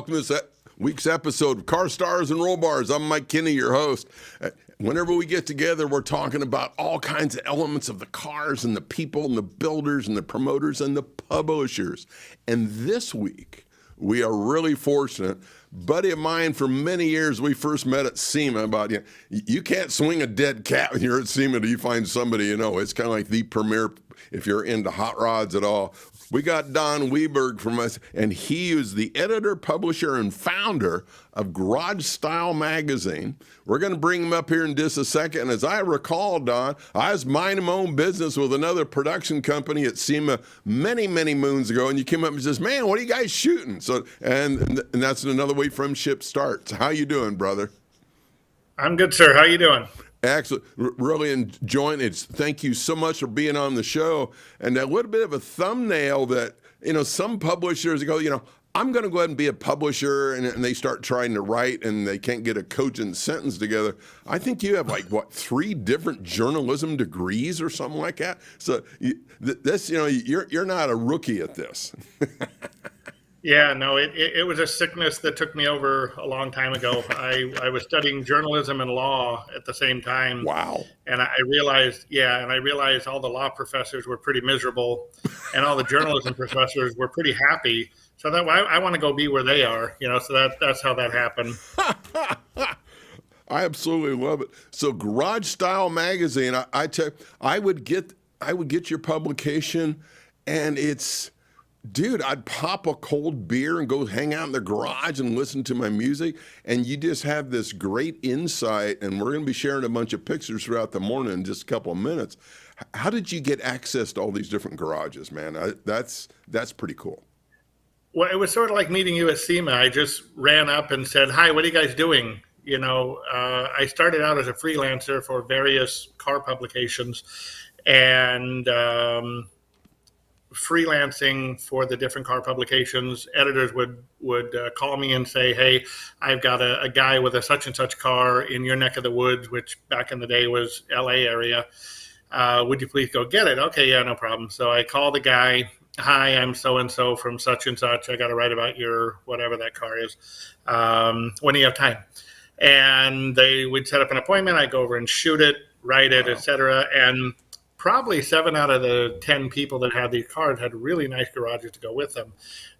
welcome to this week's episode of Car Stars and Roll Bars. I'm Mike Kinney, your host. Whenever we get together, we're talking about all kinds of elements of the cars and the people and the builders and the promoters and the publishers. And this week, we are really fortunate. Buddy of mine for many years, we first met at SEMA about, you can't swing a dead cat when you're at SEMA till you find somebody you know. It's kind of like the premier, if you're into hot rods at all. We got Don Weberg from us, and he is the editor, publisher, and founder of Garage Style Magazine. We're going to bring him up here in just a second. And as I recall, Don, I was minding my own business with another production company at SEMA many, many moons ago, and you came up and says, "Man, what are you guys shooting?" So, and that's another way friendship starts. How you doing, brother? I'm good, sir. How you doing? Excellent. Really enjoying it. Thank you so much for being on the show. And a little bit of a thumbnail that, some publishers go, I'm going to go ahead and be a publisher, and they start trying to write and they can't get a cogent sentence together. I think you have 3 different journalism degrees or something like that. So this, you're not a rookie at this. Yeah, no, it was a sickness that took me over a long time ago. I was studying journalism and law at the same time. Wow. And I realized all the law professors were pretty miserable and all the journalism professors were pretty happy. So that I want to go be where they are, so that's how that happened. I absolutely love it. So Garage Style Magazine, I would get your publication, and it's, dude, I'd pop a cold beer and go hang out in the garage and listen to my music. And you just have this great insight. And we're going to be sharing a bunch of pictures throughout the morning in just a couple of minutes. How did you get access to all these different garages, man? That's pretty cool. Well, it was sort of like meeting you at SEMA. I just ran up and said, "Hi, what are you guys doing?" I started out as a freelancer for various car publications, and freelancing for the different car publications, editors would call me and say, "Hey, I've got a guy with a such and such car in your neck of the woods," which back in the day was LA area. "Would you please go get it?" "Okay, yeah, no problem." So I call the guy. "Hi, I'm so-and-so from such and such. I got to write about your whatever that car is. When do you have time?" And they would set up an appointment. I'd go over and shoot it, write it, etc. And probably 7 out of the 10 people that had these cars had really nice garages to go with them.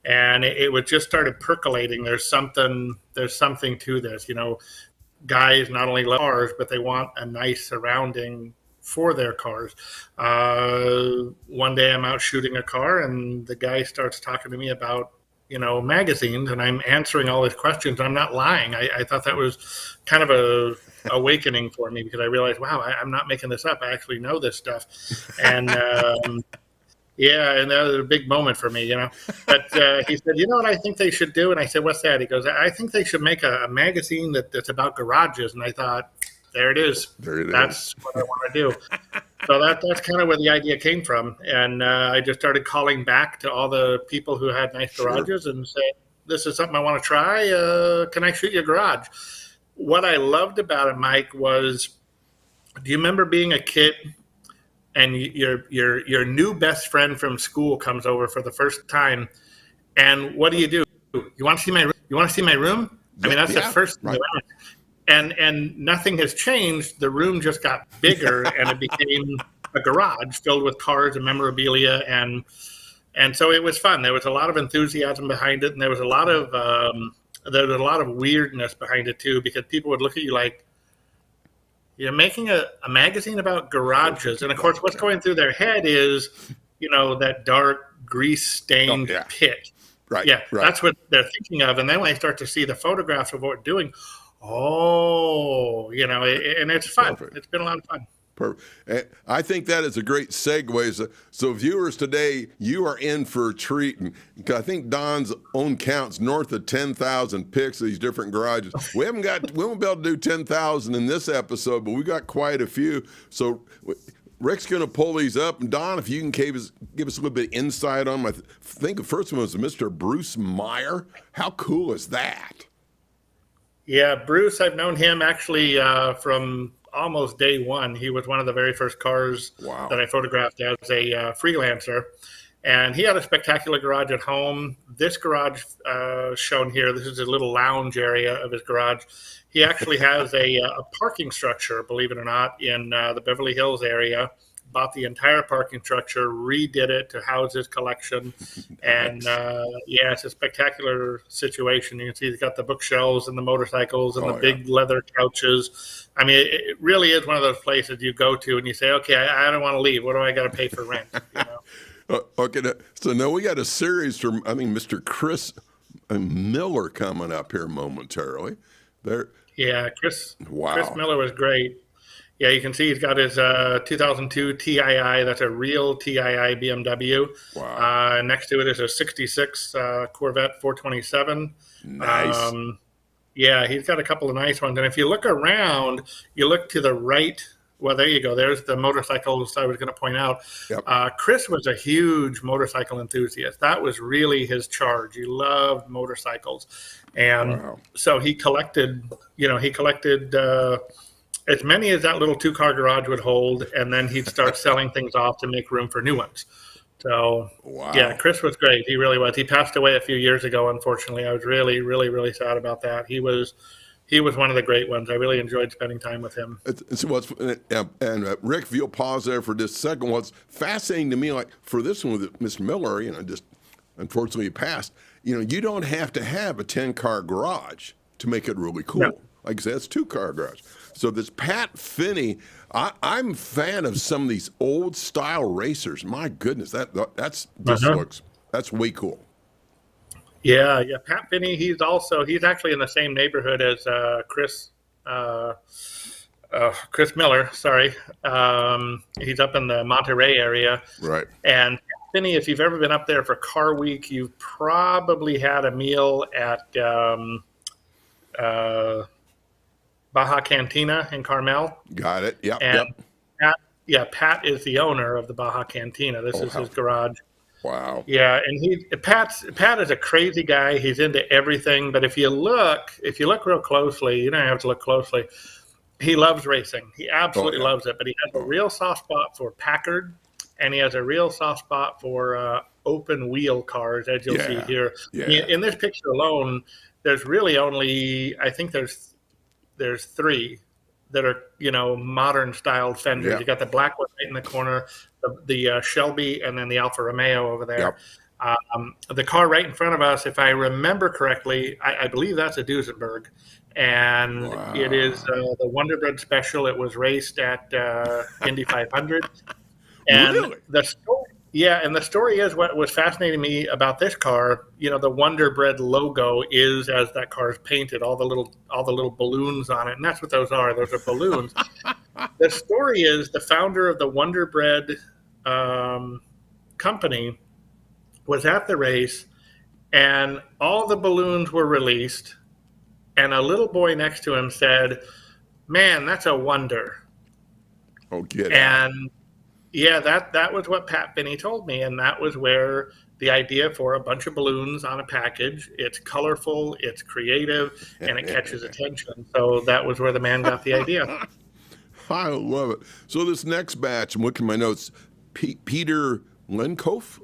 And it would just started percolating. There's something to this, guys not only love cars, but they want a nice surrounding for their cars. One day I'm out shooting a car and the guy starts talking to me about, magazines, and I'm answering all his questions. I'm not lying. I thought that was kind of a awakening for me, because I realized, wow, I'm not making this up. I actually know this stuff. And yeah, and that was a big moment for me, But he said, "You know what I think they should do?" And I said, "What's that?" He goes, "I think they should make a magazine that's about garages." And I thought, there it is. That's what I want to do. So that's kind of where the idea came from. And I just started calling back to all the people who had nice garages and said, "This is something I want to try. Can I shoot your garage?" What I loved about it, Mike, was, do you remember being a kid and your new best friend from school comes over for the first time, and what do? "You want to see my room? You want to see my room?" I mean, that's the first thing. Right. And nothing has changed. The room just got bigger, and it became a garage filled with cars and memorabilia, and so it was fun. There was a lot of enthusiasm behind it, and there was a lot of weirdness behind it too, because people would look at you like, "You're making a magazine about garages," and of course, what's going through their head is, that dark grease-stained pit. Right. Yeah, right. That's what they're thinking of, and then when they start to see the photographs of what we're doing. Oh, and it's fun. Perfect. It's been a lot of fun. Perfect. I think that is a great segue. So viewers today, you are in for a treat. And I think Don's own counts north of 10,000 pics of these different garages. We won't be able to do 10,000 in this episode, but we got quite a few. So Rick's going to pull these up. And Don, if you can give us a little bit of insight on them. I think the first one was Mr. Bruce Meyer. How cool is that? Yeah, Bruce, I've known him actually from almost day one. He was one of the very first cars that I photographed as a freelancer. And he had a spectacular garage at home. This garage shown here, this is a little lounge area of his garage. He actually has a parking structure, believe it or not, in the Beverly Hills area. Bought the entire parking structure, redid it to house his collection. And yeah, it's a spectacular situation. You can see he's got the bookshelves and the motorcycles and the big leather couches. I mean, it really is one of those places you go to and you say, okay, I don't want to leave. What do I got to pay for rent? You know? Okay, so now we got a series from, I think, Mr. Chris Miller coming up here momentarily. Yeah, Chris Miller was great. Yeah, you can see he's got his 2002 TII. That's a real TII BMW. Wow. Next to it is a 66 Corvette 427. Nice. Yeah, he's got a couple of nice ones. And if you look around, you look to the right. Well, there you go. There's the motorcycles I was going to point out. Yep. Chris was a huge motorcycle enthusiast. That was really his charge. He loved motorcycles. And so he collected, as many as that little 2-car garage would hold, and then he'd start selling things off to make room for new ones. So, yeah, Chris was great. He really was. He passed away a few years ago, unfortunately. I was really, really, really sad about that. He was one of the great ones. I really enjoyed spending time with him. And Rick, if you'll pause there for just a second, what's fascinating to me, like for this one with Mr. Miller, just unfortunately he passed, you don't have to have a 10-car garage to make it really cool. No. Like I said, it's 2-car garage. So this Pat Finney, I'm a fan of some of these old style racers. My goodness, that's way cool. Yeah. Pat Finney, he's actually in the same neighborhood as Chris Miller. Sorry, he's up in the Monterey area. Right. And Finney, if you've ever been up there for Car Week, you've probably had a meal at Baja Cantina in Carmel. Got it. Yep. And Pat is the owner of the Baja Cantina. This is his garage. Wow. Yeah, and Pat is a crazy guy. He's into everything. But if you look real closely, you don't have to look closely. He loves racing. He absolutely loves it. But he has a real soft spot for Packard, and he has a real soft spot for open wheel cars, as you'll see here. Yeah. In this picture alone, there's really only, I think there's 3 that are, modern styled fenders. Yep. You got the black one right in the corner, the Shelby, and then the Alfa Romeo over there. Yep. The car right in front of us, if I remember correctly, I believe that's a Duesenberg. And it is the Wonderbread Special. It was raced at Indy 500. And really? the story is, what was fascinating me about this car, the Wonderbread logo is, as that car is painted, all the little balloons on it, and that's what those are. Those are balloons. The story is, the founder of the Wonderbread company was at the race, and all the balloons were released, and a little boy next to him said, "Man, that's a wonder." Oh, get out. And yeah, that was what Pat Finney told me, and that was where the idea for a bunch of balloons on a package. It's colorful, it's creative, and it catches attention. So that was where the man got the idea. I love it. So this next batch, I'm looking at my notes, Peter Lenkov?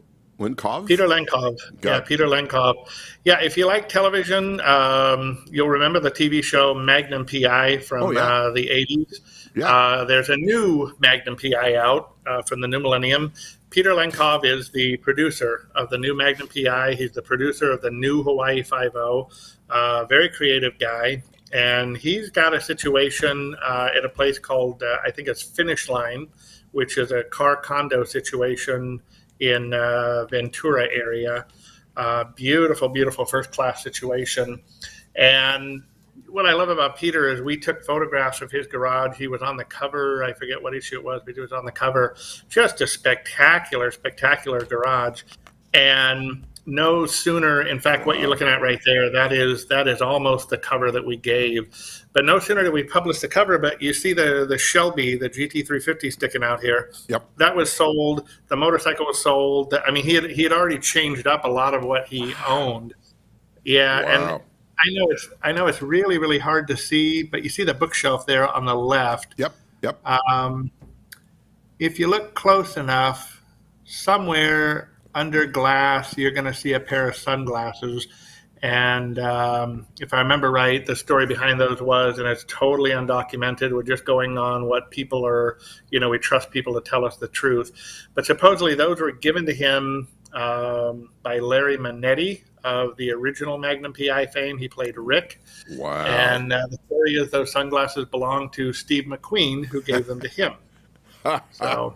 Peter Lenkov. Peter Lenkov. Yeah, if you like television, you'll remember the TV show Magnum PI from the 80s. Yeah. There's a new Magnum PI out from the new millennium. Peter Lenkov is the producer of the new Magnum PI. He's the producer of the new Hawaii 5.0. Very creative guy. And he's got a situation at a place called, I think it's Finish Line, which is a car condo situation in Ventura area. Beautiful, beautiful first-class situation. And what I love about Peter is we took photographs of his garage. He was on the cover. I forget what issue it was, but he was on the cover. Just a spectacular, spectacular garage. And no sooner, in fact, what you're looking at right there, that is almost the cover that we gave. But no sooner did we publish the cover, but you see the Shelby, the GT350 sticking out here. Yep. That was sold. The motorcycle was sold. I mean, he had already changed up a lot of what he owned. Yeah, wow. And I know it's really, really hard to see, but you see the bookshelf there on the left. Yep. If you look close enough, somewhere under glass, you're going to see a pair of sunglasses. And if I remember right, the story behind those was, and it's totally undocumented, we're just going on what people are, we trust people to tell us the truth. But supposedly those were given to him by Larry Manetti of the original Magnum PI fame. He played Rick. Wow. And the story is those sunglasses belonged to Steve McQueen, who gave them to him. So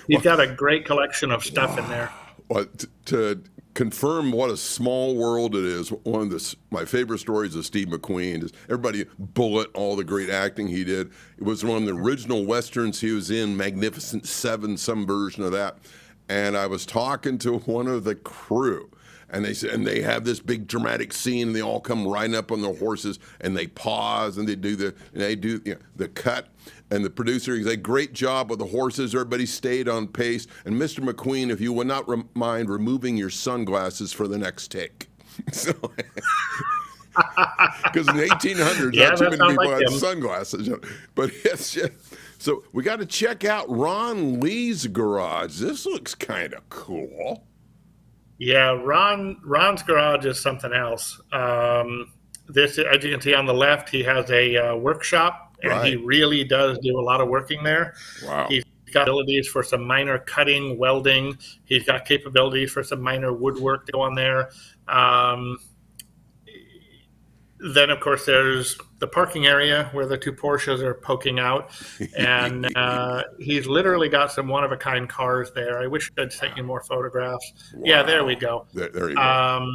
he's got a great collection of stuff in there. Well, to confirm what a small world it is, one of my favorite stories of Steve McQueen is everybody Bullet, all the great acting he did. It was one of the original Westerns he was in, Magnificent Seven, some version of that. And I was talking to one of the crew, and they said, and they have this big dramatic scene, and they all come riding up on their horses, and they pause, and they do the cut. And the producer, he said, great job with the horses. Everybody stayed on pace. And Mr. McQueen, if you would not mind removing your sunglasses for the next take. So, because in the 1800s, not too many people had sunglasses. But it's just, so we got to check out Ron Lee's garage. This looks kind of cool. Yeah, Ron's garage is something else. This, as you can see on the left, he has a workshop. And he really does do a lot of working there. Wow. He's got abilities for some minor cutting, welding. He's got capabilities for some minor woodwork to go on there. Then, of course, there's the parking area where the two Porsches are poking out. And he's literally got some one-of-a-kind cars there. I wish I'd sent you more photographs. Wow. Yeah, there we go. There you go.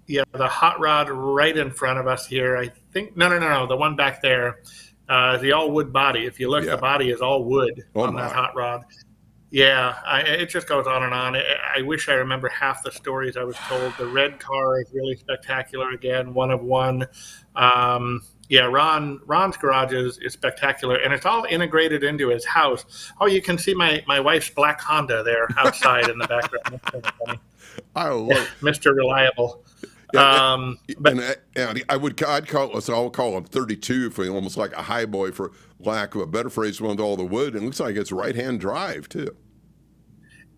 Yeah, the hot rod right in front of us here. I think, no, the one back there. The all wood body. If you look, the body is all wood on that hot rod. Yeah, it just goes on and on. I wish I remember half the stories I was told. The red car is really spectacular again, one of one. Yeah, Ron's garage is spectacular, and it's all integrated into his house. Oh, you can see my wife's black Honda there outside in the background. That's kind of funny. I love Mr. Reliable. Yeah, I'd call him 32 for almost like a high boy, for lack of a better phrase, with all the wood. And it looks like it's right-hand drive too.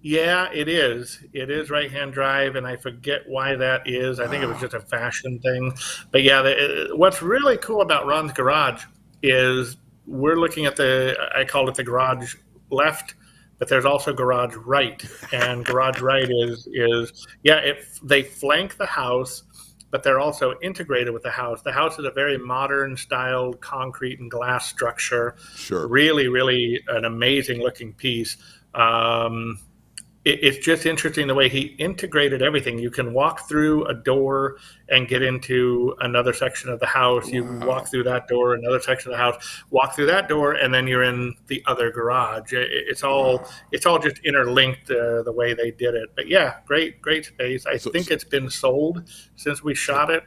Yeah, it is. It is right-hand drive, and I forget why that is. I think it was just a fashion thing. But yeah, what's really cool about Ron's garage is we're looking at I call it the garage left, but there's also garage right, and garage right is they flank the house, but they're also integrated with the house. The house is a very modern styled concrete and glass structure. Sure. Really, really an amazing looking piece. It's just interesting the way he integrated everything. You can walk through a door and get into another section of the house. You walk through that door, another section of the house, walk through that door, and then you're in the other garage. It's all just interlinked the way they did it. But yeah, great space. I think it's been sold since we shot it.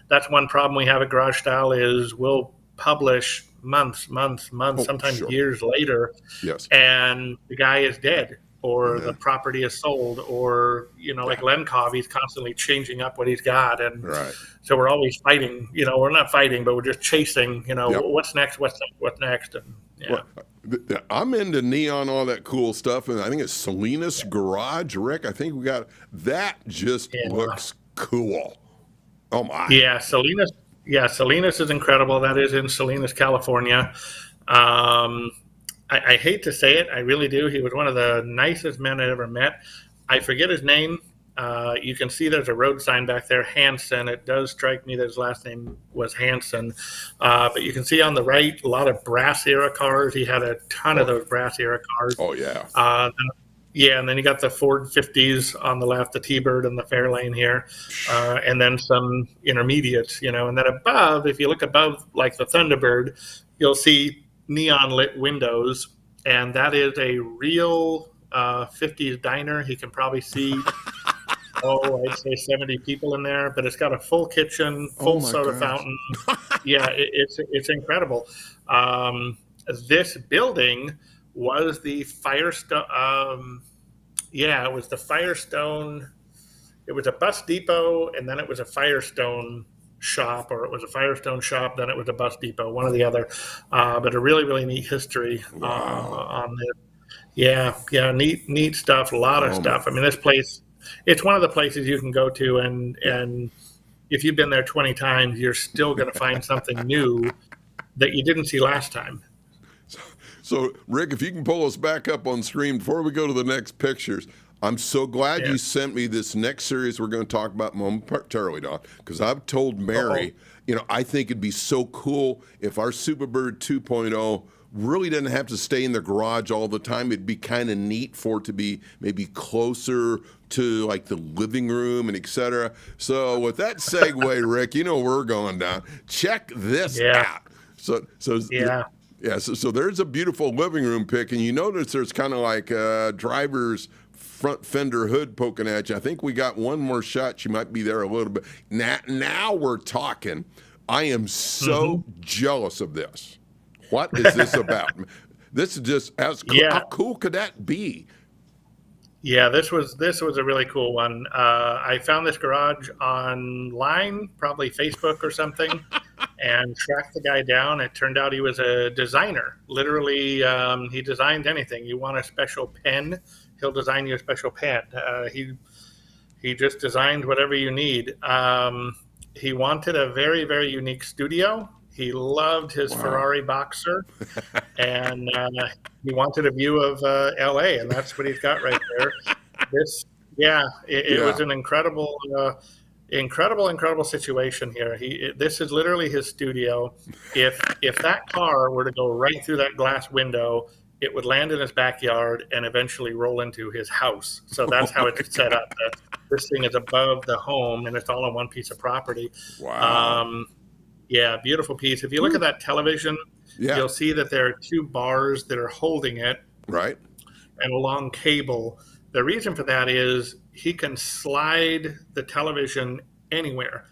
That's one problem we have at Garage Style is we'll publish months, sometimes years later. Yes. And the guy is dead. Or the property is sold, or like Lenkov, he's constantly changing up what he's got, and so we're always fighting. We're not fighting, but we're just chasing. What's next? What's next? And Well, I'm into neon, all that cool stuff, and I think it's Salinas Garage, Rick. I think we got that. Just looks cool. Oh my! Yeah, Salinas. Yeah, Salinas is incredible. That is in Salinas, California. I hate to say it, I really do. He was one of the nicest men I ever met. I forget his name. You can see there's a road sign back there, Hansen. It does strike me that his last name was Hansen. But you can see on the right a lot of brass era cars. He had a ton of those brass era cars. Oh, yeah. And then you got the Ford 50s on the left, the T-Bird and the Fairlane here, and then some intermediates, And then above, if you look above, like the Thunderbird, you'll see neon lit windows, and that is a real 50s diner. He can probably see I'd say 70 people in there, but it's got a full kitchen, full soda fountain. Yeah, it's incredible. This building was the Firestone. It was the Firestone. It was a bus depot, and then it was a Firestone shop, or it was a Firestone shop, then it was a bus depot, one or the other. But a really, really neat history on this. Yeah, yeah, neat stuff. A lot of Oh my, stuff. I mean, this place, it's one of the places you can go to, and yeah. if you've been there 20 times, you're still going to find something new that you didn't see last time. So, Rick, if you can pull us back up on screen before we go to the next pictures, I'm so glad Yeah. you sent me this next series we're going to talk about momentarily, Don, because I've told Mary, I think it'd be so cool if our Superbird 2.0 really didn't have to stay in the garage all the time. It'd be kind of neat for it to be maybe closer to like the living room and et cetera. So with that segue, Rick, we're going down. Check this Yeah. out. So Yeah. yeah, so there's a beautiful living room pic, and you notice there's kind of like driver's front fender hood poking at you. I think we got one more shot. She might be there a little bit. Now we're talking. I am so jealous of this. What is this about? This is just Yeah. how cool could that be? Yeah, this was a really cool one. I found this garage online, probably Facebook or something, and tracked the guy down. It turned out he was a designer. Literally, he designed anything. You want a special pen, he'll design you a special pen. He just designed whatever you need. He wanted a very, very unique studio. He loved his Ferrari Boxer, and he wanted a view of LA, and that's what he's got right there. It was an incredible, incredible situation here. This is literally his studio. If that car were to go right through that glass window, it would land in his backyard and eventually roll into his house. So that's how it's set up. This thing is above the home, and it's all on one piece of property. Wow. Yeah, beautiful piece. If you look at that television, you'll see that there are two bars that are holding it. Right. And a long cable. The reason for that is he can slide the television anywhere,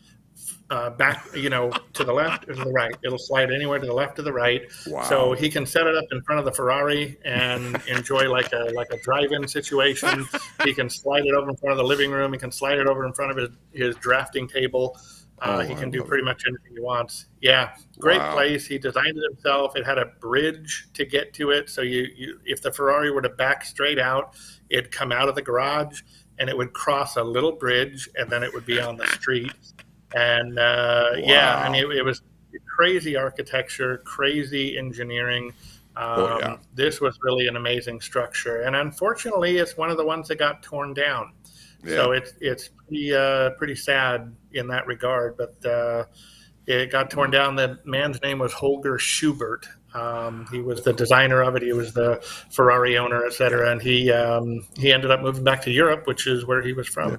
back, to the left or to the right. It'll slide anywhere to the left or the right. Wow. So he can set it up in front of the Ferrari and enjoy like a drive-in situation. He can slide it over in front of the living room. He can slide it over in front of his drafting table. He can do pretty much anything he wants. Yeah, great place. He designed it himself. It had a bridge to get to it. So if the Ferrari were to back straight out, it'd come out of the garage and it would cross a little bridge and then it would be on the street. And it was crazy architecture, crazy engineering. This was really an amazing structure. And unfortunately, it's one of the ones that got torn down. Yeah. So it's pretty sad in that regard, but it got torn down. The man's name was Holger Schubert. He was the designer of it. He was the Ferrari owner, et cetera. And he ended up moving back to Europe, which is where he was from. Yeah.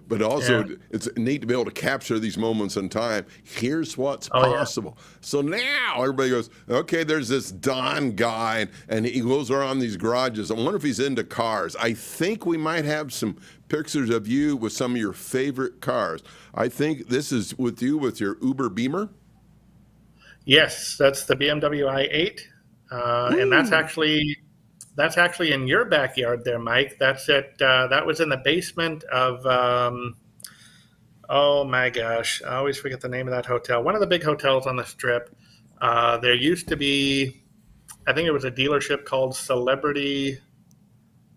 But also, it's neat to be able to capture these moments in time. Here's what's possible. Yeah. So now everybody goes, okay, there's this Don guy, and he goes around these garages. I wonder if he's into cars. I think we might have some pictures of you with some of your favorite cars. I think this is with you with your Uber Beamer. Yes, that's the BMW i8, and that's actually in your backyard there, Mike. That's it. That was in the basement of, oh my gosh, I always forget the name of that hotel. One of the big hotels on the Strip. There used to be, I think it was a dealership called Celebrity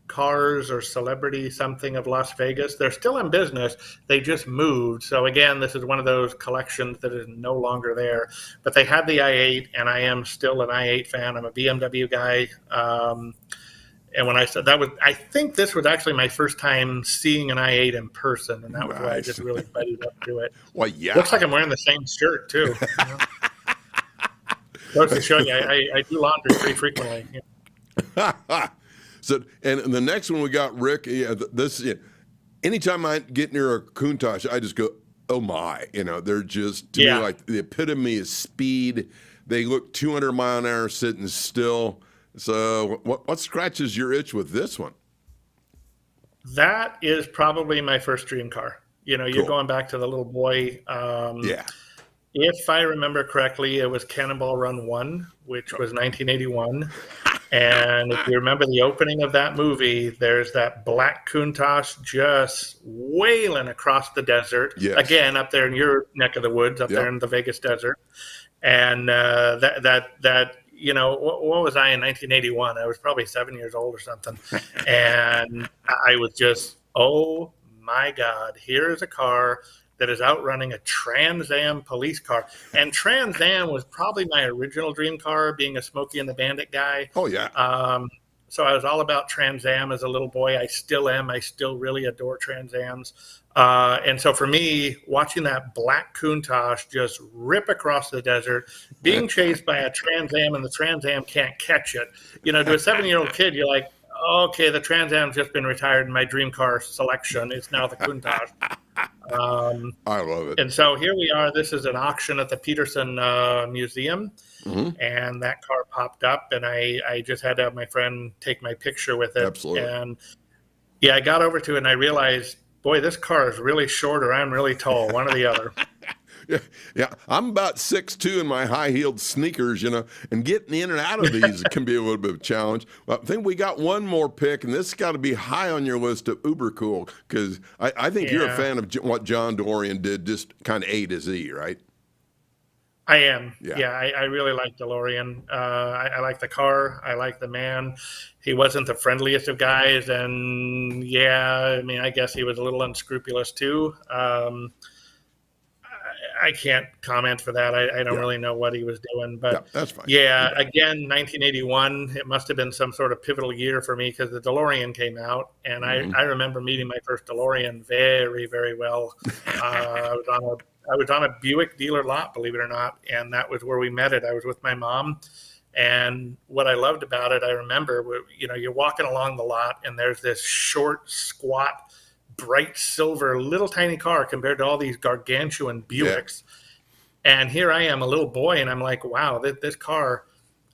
Cars or Celebrity something of Las Vegas. They're still in business. They just moved. So again, this is one of those collections that is no longer there. But they had the i8, and I am still an i8 fan. I'm a BMW guy. And when I said that I think this was actually my first time seeing an i8 in person, and that was why I just really buddied up to it. Well, yeah. Looks like I'm wearing the same shirt too. Goes to show you, I do laundry pretty frequently. So, and the next one we got, Rick. Anytime I get near a Countach, I just go, oh my! They're just to me like the epitome of speed. They look 200 mile an hour sitting still. So, what scratches your itch with this one? That is probably my first dream car. You're going back to the little boy. If I remember correctly, it was Cannonball Run 1, which was 1981. And if you remember the opening of that movie, there's that black Countach just wailing across the desert. Yes. Again, up there in your neck of the woods, up there in the Vegas desert. And that what was I in 1981? I was probably 7 years old or something. And I was just, oh my God, here is a car that is outrunning a Trans Am police car. And Trans Am was probably my original dream car, being a Smokey and the Bandit guy. Oh, yeah. So I was all about Trans Am as a little boy. I still am. I still really adore Trans Ams. And so for me, watching that black Countach just rip across the desert, being chased by a Trans Am, and the Trans Am can't catch it. To a 7-year-old kid, you're like, okay, the Trans Am's just been retired, and my dream car selection is now the Countach. I love it. And so here we are. This is an auction at the Peterson Museum. Mm-hmm. And that car popped up, and I just had to have my friend take my picture with it. Absolutely. And I got over to it, and I realized, boy, this car is really short, or I'm really tall, one or the other. Yeah. I'm about 6'2" in my high-heeled sneakers, and getting in and out of these can be a little bit of a challenge. Well, I think we got one more pick, and this has got to be high on your list of uber cool, because I think you're a fan of what John DeLorean did, just kind of A to Z, right? I am. Yeah. I really like DeLorean. I like the car. I like the man. He wasn't the friendliest of guys, and I guess he was a little unscrupulous too. I can't comment for that. I don't really know what he was doing, but that's fine. Again, 1981, it must have been some sort of pivotal year for me, because the DeLorean came out, and I remember meeting my first DeLorean very, very well. I was on a Buick dealer lot, believe it or not, and that was where we met it. I was with my mom, and what I loved about it, I remember, you're walking along the lot, and there's this short, squat, bright silver, little tiny car compared to all these gargantuan Buicks. Yeah. And here I am, a little boy, and I'm like, wow, this car,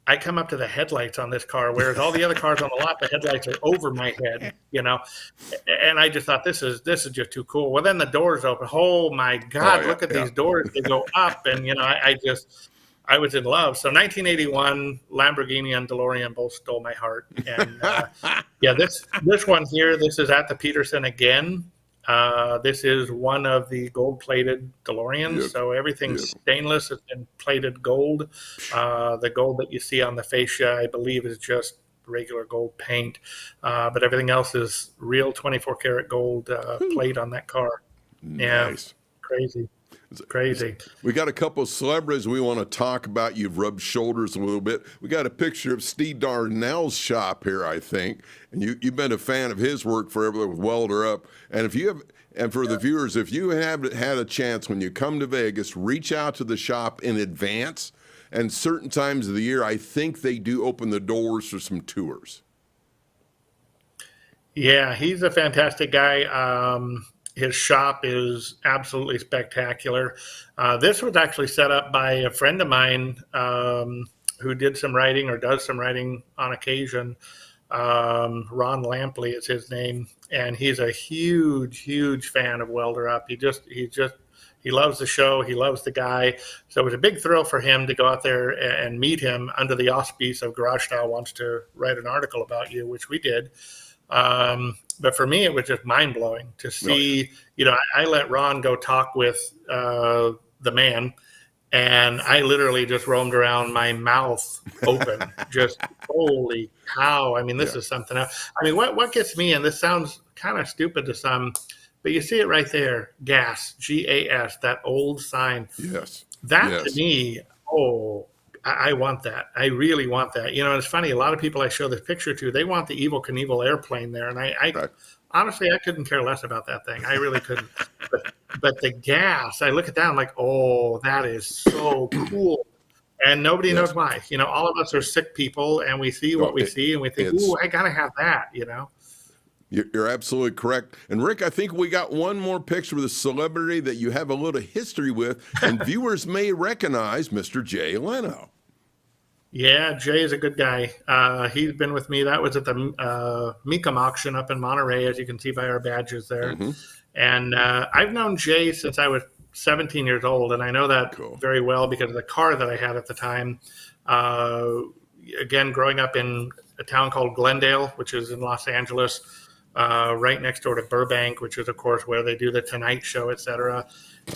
I come up to the headlights on this car, whereas all the other cars on the lot, the headlights are over my head, And I just thought, this is just too cool. Well, then the doors open. Oh my God, look at these doors. They go up, and I was in love. So 1981, Lamborghini and DeLorean both stole my heart. And this one here, this is at the Peterson again. This is one of the gold-plated DeLoreans. Yep. So everything's stainless. It's been plated gold. The gold that you see on the fascia, I believe, is just regular gold paint. But everything else is real 24-karat gold plate on that car. Nice. Yeah, crazy. It's crazy. We got a couple of celebrities we want to talk about. You've rubbed shoulders a little bit. We got a picture of Steve Darnell's shop here, I think, and you've been a fan of his work forever with Welder Up. And for the viewers, if you have had a chance when you come to Vegas, reach out to the shop in advance. And certain times of the year, I think they do open the doors for some tours. Yeah, he's a fantastic guy. His shop is absolutely spectacular. This was actually set up by a friend of mine who did some writing, or does some writing on occasion. Ron Lampley is his name, and he's a huge, huge fan of Welder Up. He loves the show. He loves the guy. So it was a big thrill for him to go out there and meet him under the auspice of Garage Style wants to write an article about you, which we did. But for me, it was just mind-blowing to see, I let Ron go talk with the man, and I literally just roamed around, my mouth open, just holy cow. I mean, this is something else. I mean, what gets me, and this sounds kind of stupid to some, but you see it right there, GAS, G-A-S, that old sign. Yes. That to me, I want that. I really want that. It's funny. A lot of people I show this picture to, they want the Evel Knievel airplane there. And I honestly, I couldn't care less about that thing. I really couldn't. But the GAS, I look at that, I'm like, oh, that is so cool. And nobody knows why. All of us are sick people, and we see what we see, and we think, ooh, I got to have that, You're absolutely correct. And Rick, I think we got one more picture with a celebrity that you have a little history with, and viewers may recognize Mr. Jay Leno. Yeah, Jay is a good guy. He's been with me. That was at the Mecum auction up in Monterey, as you can see by our badges there. Mm-hmm. And I've known Jay since I was 17 years old, and I know that very well because of the car that I had at the time. Again, growing up in a town called Glendale, which is in Los Angeles, right next door to Burbank, which is, of course, where they do the Tonight Show, et cetera.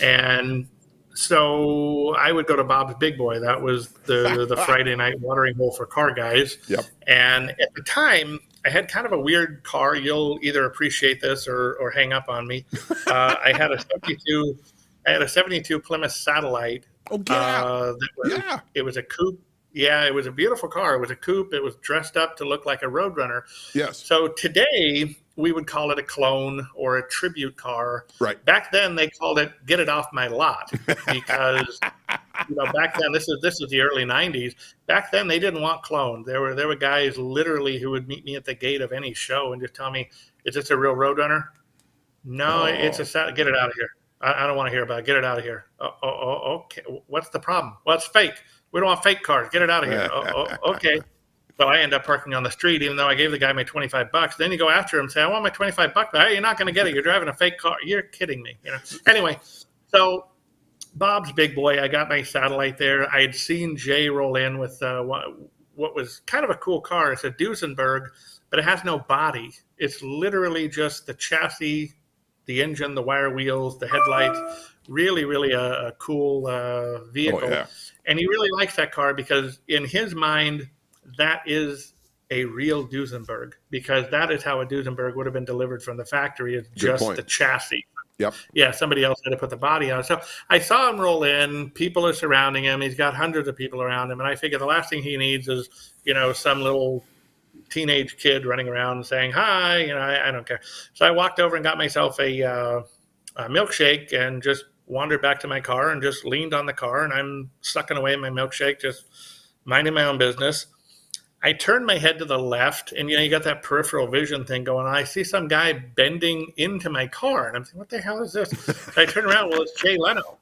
And So I would go to Bob's Big Boy. That was the Friday night watering hole for car guys. Yep. And at the time, I had kind of a weird car. You'll either appreciate this or hang up on me. I had a 72 Plymouth Satellite. Oh, yeah. Yeah. It was a coupe. Yeah, it was a beautiful car. It was a coupe. It was dressed up to look like a Roadrunner. Yes. So today we would call it a clone or a tribute car. Right. Back then they called it "Get It Off My Lot" because back then this is the early '90s. Back then they didn't want clone. There were guys literally who would meet me at the gate of any show and just tell me, "Is this a real Roadrunner?" No, it's a get it out of here. I don't want to hear about it. Get it out of here. Oh, okay. What's the problem? Well, it's fake. We don't want fake cars. Get it out of here. Okay. So I end up parking on the street, even though I gave the guy my $25. Then you go after him and say, "I want my $25 back." Hey, you're not going to get it. You're driving a fake car. You're kidding me. Anyway, so Bob's Big Boy, I got my Satellite there. I had seen Jay roll in with what was kind of a cool car. It's a Duesenberg, but it has no body. It's literally just the chassis, the engine, the wire wheels, the headlights. Really, really a cool vehicle. Oh, yeah. And he really likes that car because in his mind, that is a real Duesenberg, because that is how a Duesenberg would have been delivered from the factory. It's just the chassis. Yep. Yeah, somebody else had to put the body on it. So I saw him roll in. People are surrounding him. He's got hundreds of people around him. And I figure the last thing he needs is, some little teenage kid running around and saying, "Hi," I don't care. So I walked over and got myself a milkshake and just wandered back to my car and just leaned on the car, and I'm sucking away my milkshake, just minding my own business. I turned my head to the left, and you got that peripheral vision thing going on. I see some guy bending into my car, and I'm thinking, "What the hell is this?" So I turn around, well, it's Jay Leno,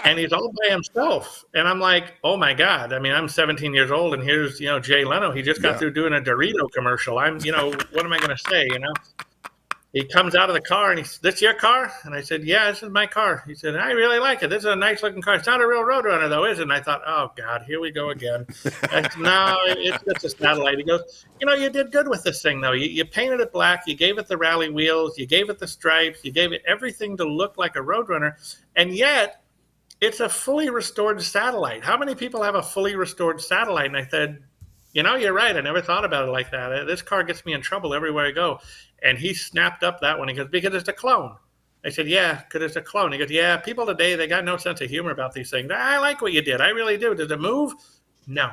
and he's all by himself. And I'm like, "Oh my God!" I mean, I'm 17 years old, and here's Jay Leno. He just got through doing a Dorito commercial. I'm what am I going to say? He comes out of the car and he said, "This your car?" And I said, "Yeah, this is my car." He said, "I really like it. This is a nice looking car. It's not a real Roadrunner though, is it?" And I thought, "Oh God, here we go again." I said, "No, it's just a Satellite." He goes, "You did good with this thing though. You painted it black. You gave it the rally wheels. You gave it the stripes. You gave it everything to look like a Roadrunner. And yet it's a fully restored Satellite. How many people have a fully restored Satellite?" And I said, "You're right. I never thought about it like that. This car gets me in trouble everywhere I go." And he snapped up that one. He goes, "Because it's a clone." I said, "Yeah, because it's a clone." He goes, "Yeah, people today, they got no sense of humor about these things. I like what you did. I really do. Does it move?" No,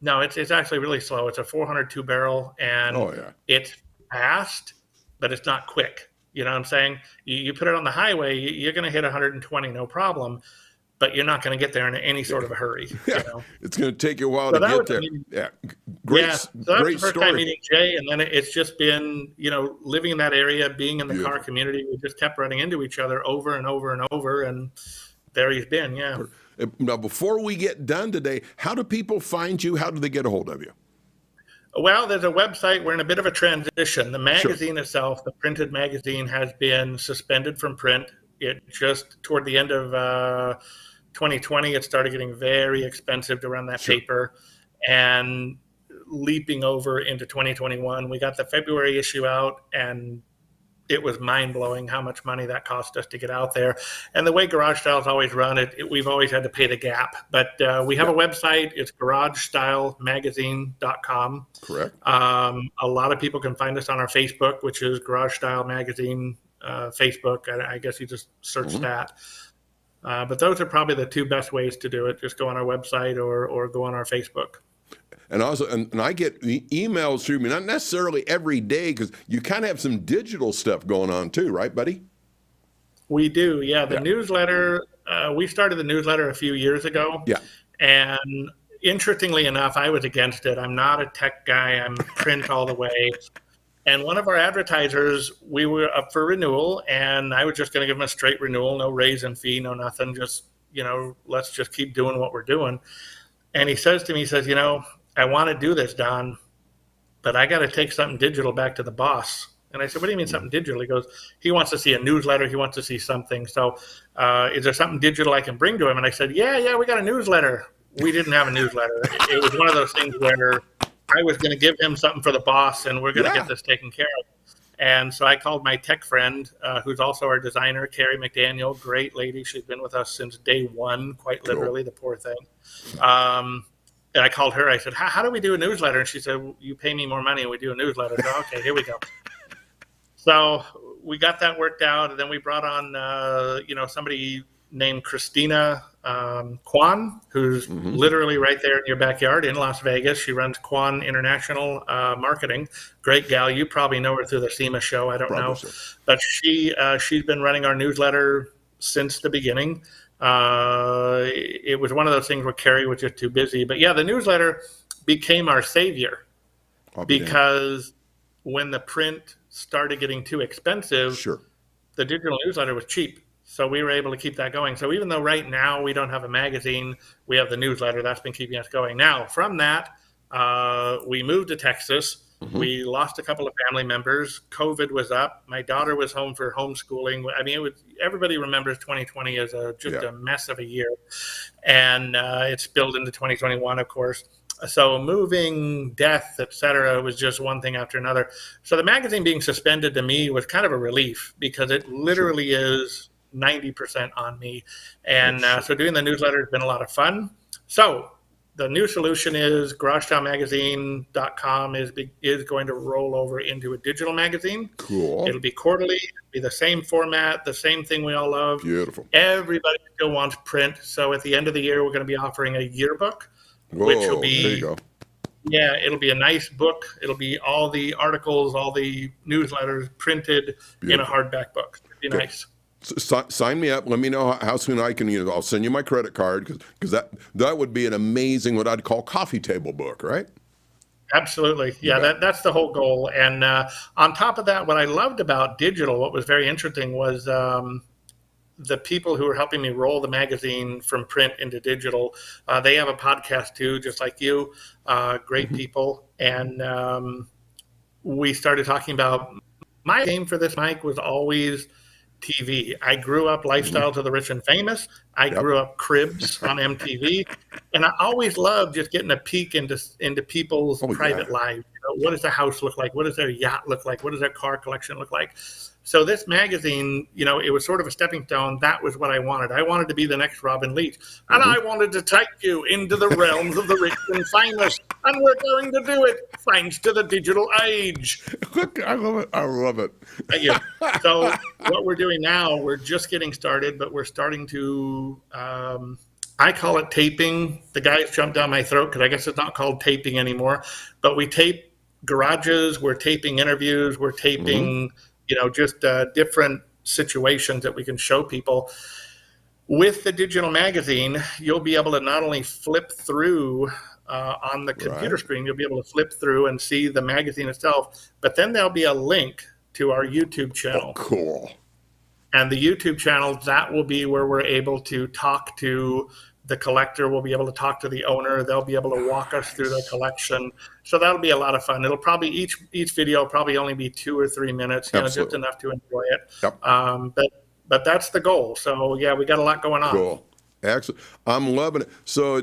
it's actually really slow. It's a 402 barrel, and it's fast, but it's not quick. You know what I'm saying? You put it on the highway, you're going to hit 120, no problem. But you're not going to get there in any sort of a hurry. It's going to take you a while to get there. Great, so that was the first story. time meeting Jay, and then it's just been, living in that area, being in the car community. We just kept running into each other over and over and over, and there he's been. Yeah. Now, before we get done today, how do people find you? How do they get a hold of you? Well, there's a website. We're in a bit of a transition. The magazine itself, the printed magazine, has been suspended from print. It just toward the end of 2020, it started getting very expensive to run that paper, and leaping over into 2021, we got the February issue out, and it was mind-blowing how much money that cost us to get out there. And the way Garage Style's always run it, we've always had to pay the gap. But we have a website. It's garagestylemagazine.com. Correct. A lot of people can find us on our Facebook, which is Garage Style Magazine Facebook. I guess you just search that. But those are probably the two best ways to do it. Just go on our website or go on our Facebook. And also, and I get the emails through me, not necessarily every day, because you kind of have some digital stuff going on too, right, buddy? We do, yeah. The newsletter, we started the newsletter a few years ago. Yeah. And interestingly enough, I was against it. I'm not a tech guy. I'm print all the way. And one of our advertisers, we were up for renewal, and I was just going to give them a straight renewal, no raise in fee, no nothing, just, let's just keep doing what we're doing. And he says to me, "I want to do this, Don, but I got to take something digital back to the boss." And I said, "What do you mean something digital?" He goes, he wants to see a newsletter. He wants to see something. So is there something digital I can bring to him? And I said, yeah, we got a newsletter. We didn't have a newsletter. It was one of those things where I was going to give him something for the boss, and we're going to get this taken care of. And so I called my tech friend, who's also our designer, Carrie McDaniel, great lady. She's been with us since day one, quite literally, the poor thing. And I called her. I said, how do we do a newsletter? And she said, well, you pay me more money and we do a newsletter. So, okay, here we go. So we got that worked out. And then we brought on, somebody named Christina Kwan, who's literally right there in your backyard in Las Vegas. She runs Kwan International Marketing. Great gal. You probably know her through the SEMA show. I don't know. So. But she's been running our newsletter since the beginning. It was one of those things where Carrie was just too busy. But yeah, the newsletter became our savior because when the print started getting too expensive, the digital newsletter was cheap. So we were able to keep that going. So even though right now we don't have a magazine, we have the newsletter. That's been keeping us going. Now, from that, we moved to Texas. We lost a couple of family members. COVID was up. My daughter was home for homeschooling. I mean, everybody remembers 2020 as just a mess of a year. And it spilled into 2021, of course. So moving, death, et cetera, was just one thing after another. So the magazine being suspended to me was kind of a relief because it literally is 90% on me. And so doing the newsletter has been a lot of fun. So the new solution is GarageStyleMagazine.com is going to roll over into a digital magazine. Cool. It'll be quarterly, it'll be the same format, the same thing we all love. Beautiful. Everybody still wants print. So at the end of the year, we're going to be offering a yearbook, which will be, there you go. Yeah, it'll be a nice book. It'll be all the articles, all the newsletters printed in a hardback book. It'll be nice. So, sign me up. Let me know how soon I can. I'll send you my credit card because that would be an amazing, what I'd call coffee table book, right? Absolutely. Yeah, that's the whole goal. And on top of that, what I loved about digital, what was very interesting was the people who were helping me roll the magazine from print into digital. They have a podcast too, just like you. Great people. And we started talking about my aim for this, Mike, was always TV. I grew up Lifestyle to the Rich and Famous. I grew up Cribs on MTV, and I always loved just getting a peek into people's private lives. What does their house look like? What does their yacht look like? What does their car collection look like? So this magazine, it was sort of a stepping stone. That was what I wanted. I wanted to be the next Robin Leach. And I wanted to take you into the realms of the rich and famous. And we're going to do it thanks to the digital age. I love it. I love it. Thank you. So what we're doing now, we're just getting started, but we're starting to, I call it taping. The guys jumped down my throat because I guess it's not called taping anymore. But we tape garages. We're taping interviews. We're taping... just different situations that we can show people. With the digital magazine, you'll be able to not only flip through on the computer screen, you'll be able to flip through and see the magazine itself, but then there'll be a link to our YouTube channel. Oh, cool. And the YouTube channel, that will be where we're able to talk to the collector. We'll be able to talk to the owner. They'll be able to walk us through their collection. So that'll be a lot of fun. It'll probably each video will probably only be 2 or 3 minutes, just enough to enjoy it. Yep. But that's the goal. So yeah, we got a lot going on. Cool. Excellent. I'm loving it. So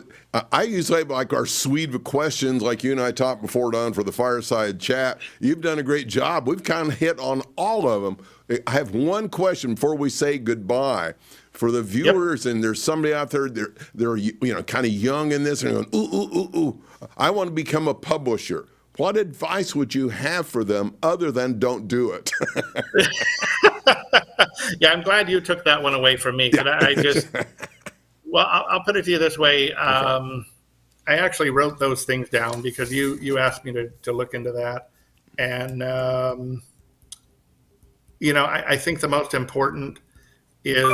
I usually have like our suite of questions like you and I talked before, Don, for the fireside chat. You've done a great job. We've kind of hit on all of them. I have one question before we say goodbye. For the viewers, and there's somebody out there, they're kind of young in this, and they're going, ooh, I want to become a publisher. What advice would you have for them other than don't do it? Yeah, I'm glad you took that one away from me. I'll put it to you this way. I actually wrote those things down because you asked me to look into that. And, I think the most important is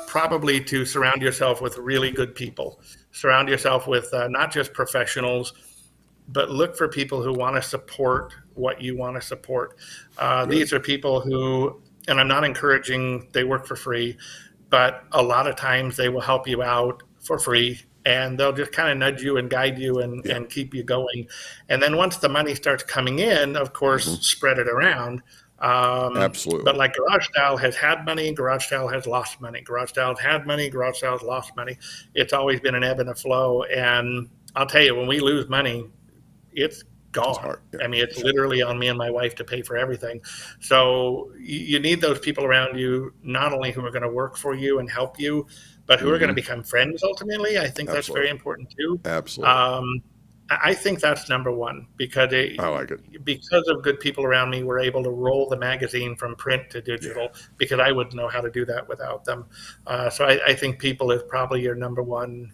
probably to surround yourself with really good people. Surround yourself with not just professionals, but look for people who want to support what you want to support. These are people who, and I'm not encouraging they work for free, but a lot of times they will help you out for free, and they'll just kind of nudge you and guide you and keep you going. And then once the money starts coming in, of course, spread it around. Absolutely. But like Garage Style has had money, Garage Style has lost money. Garage Style has had money, Garage Style has lost money. It's always been an ebb and a flow. And I'll tell you, when we lose money, it's gone. hard. Yeah. I mean, it's literally on me and my wife to pay for everything. So you need those people around you, not only who are going to work for you and help you, but who are going to become friends ultimately. I think that's very important too. Absolutely. I think that's number one because I like it. because of good people around me, we're able to roll the magazine from print to digital because I wouldn't know how to do that without them. So I think people is probably your number one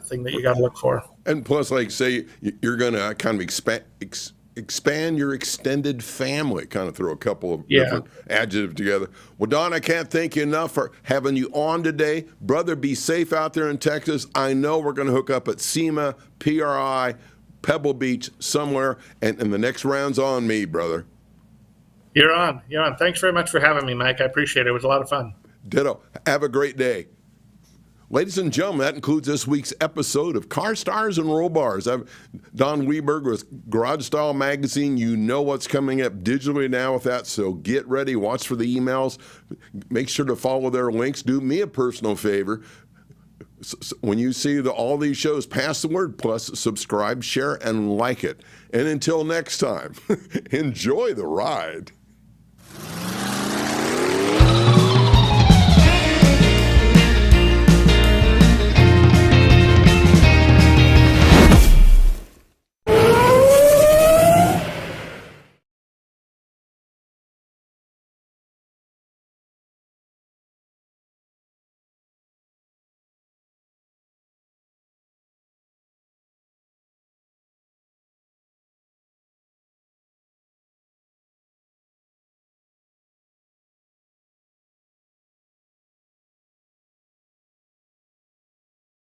thing that you got to look for. And plus, like say, you're going to kind of expand your extended family, kind of throw a couple of different adjectives together. Well, Don, I can't thank you enough for having you on today. Brother, be safe out there in Texas. I know we're going to hook up at SEMA, PRI, Pebble Beach, somewhere, and the next round's on me, brother. You're on. Thanks very much for having me, Mike. I appreciate it. It was a lot of fun. Ditto. Have a great day. Ladies and gentlemen, that includes this week's episode of Car Stars and Roll Bars. I'm Don Weberg with Garage Style Magazine. You know what's coming up digitally now with that, so get ready. Watch for the emails. Make sure to follow their links. Do me a personal favor. When you see all these shows, pass the word, plus subscribe, share, and like it. And until next time, enjoy the ride.